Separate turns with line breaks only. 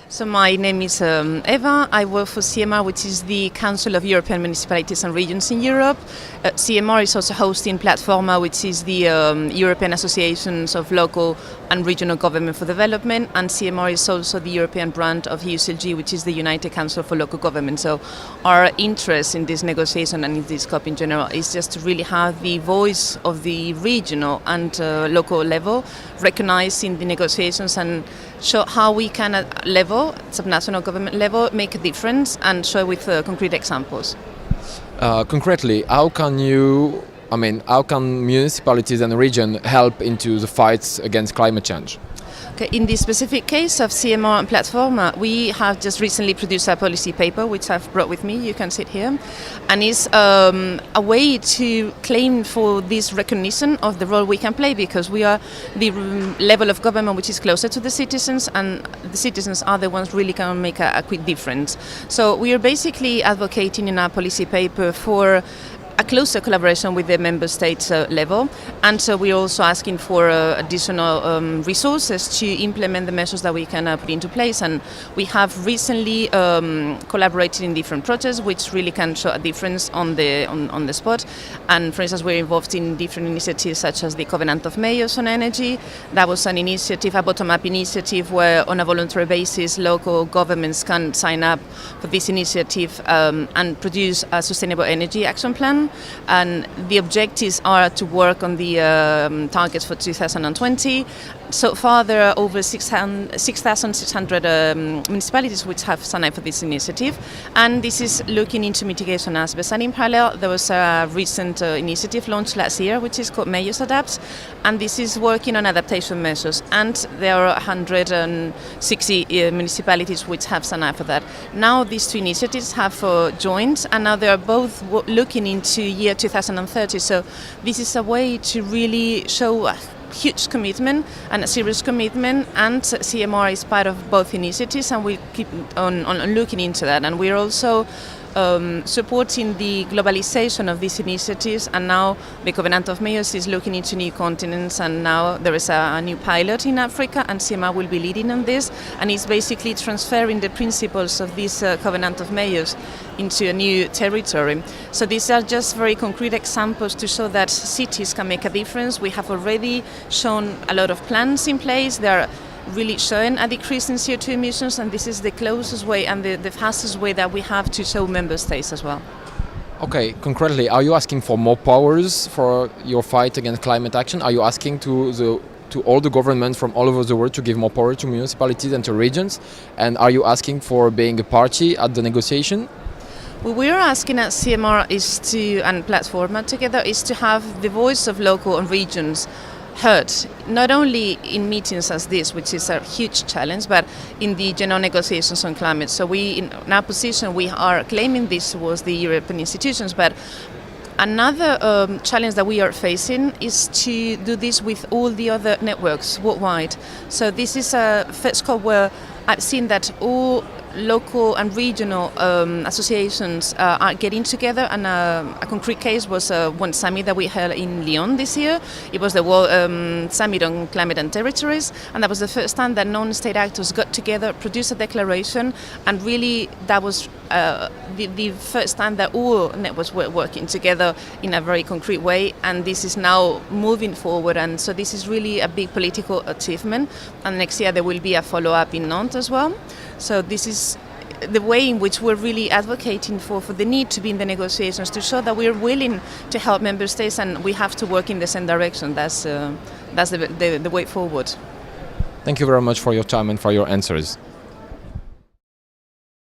So my name is Eva. I work for CEMR, which is the Council of European Municipalities and Regions in Europe. CEMR is also hosting Platforma, which is the European Associations of Local and Regional Government for Development, and CEMR is also the European brand of UCLG, which is the United Council for Local Government. So our interest in this negotiation and in this COP in general is just to really have the voice of the regional and local level recognized in the negotiations and show how we can at level, subnational government level, make a difference and show with concrete examples.
Concretely, how can municipalities and region help into the fights against climate change?
Okay, in the specific case of CMR and Platforma, we have just recently produced a policy paper, which I've brought with me. You can see it here, and it's a way to claim for this recognition of the role we can play, because we are the level of government which is closer to the citizens, and the citizens are the ones really can make a quick difference. So we are basically advocating in our policy paper for a closer collaboration with the member states level, and so we're also asking for additional resources to implement the measures that we can put into place. And we have recently collaborated in different projects which really can show a difference on the spot. And for instance, we're involved in different initiatives such as the Covenant of Mayors on energy. That was an initiative, a bottom-up initiative, where on a voluntary basis local governments can sign up for this initiative and produce a sustainable energy action plan. And the objectives are to work on the targets for 2020. So far there are over 6,600 municipalities which have signed up for this initiative, and this is looking into mitigation aspects. And in parallel there was a recent initiative launched last year which is called Baños Adapts, and this is working on adaptation measures, and there are 160 municipalities which have signed up for that. Now these two initiatives have joined, and now they are both looking into year 2030. So this is a way to really show a huge commitment and a serious commitment, and CMR is part of both initiatives, and we keep on looking into that. And we're also supporting the globalization of these initiatives, and now the Covenant of Mayors is looking into new continents, and now there is a new pilot in Africa, and CMR will be leading on this, and it's basically transferring the principles of this Covenant of Mayors into a new territory. So these are just very concrete examples to show that cities can make a difference. We have already shown a lot of plans in place. They're really showing a decrease in CO2 emissions, and this is the closest way and the fastest way that we have to show member states as well.
Okay, concretely, are you asking for more powers for your fight against climate action? Are you asking to all the governments from all over the world to give more power to municipalities and to regions? And are you asking for being a party at the negotiation?
What we're asking at CMR is to, and Platforma together, is to have the voice of local and regions heard, not only in meetings as this, which is a huge challenge, but in the general negotiations on climate. So in our position, we are claiming this towards the European institutions, but another challenge that we are facing is to do this with all the other networks worldwide. So this is a first call where I've seen that all local and regional associations are getting together, and a concrete case was one summit that we held in Lyon this year. It was the World Summit on Climate and Territories, and that was the first time that non-state actors got together, produced a declaration, and really that was the first time that all networks were working together in a very concrete way, and this is now moving forward, and so this is really a big political achievement, and next year there will be a follow-up in Nantes as well. So this is the way in which we're really advocating for the need to be in the negotiations, to show that we're willing to help member states, and we have to work in the same direction. That's the way forward.
Thank you very much for your time and for your answers.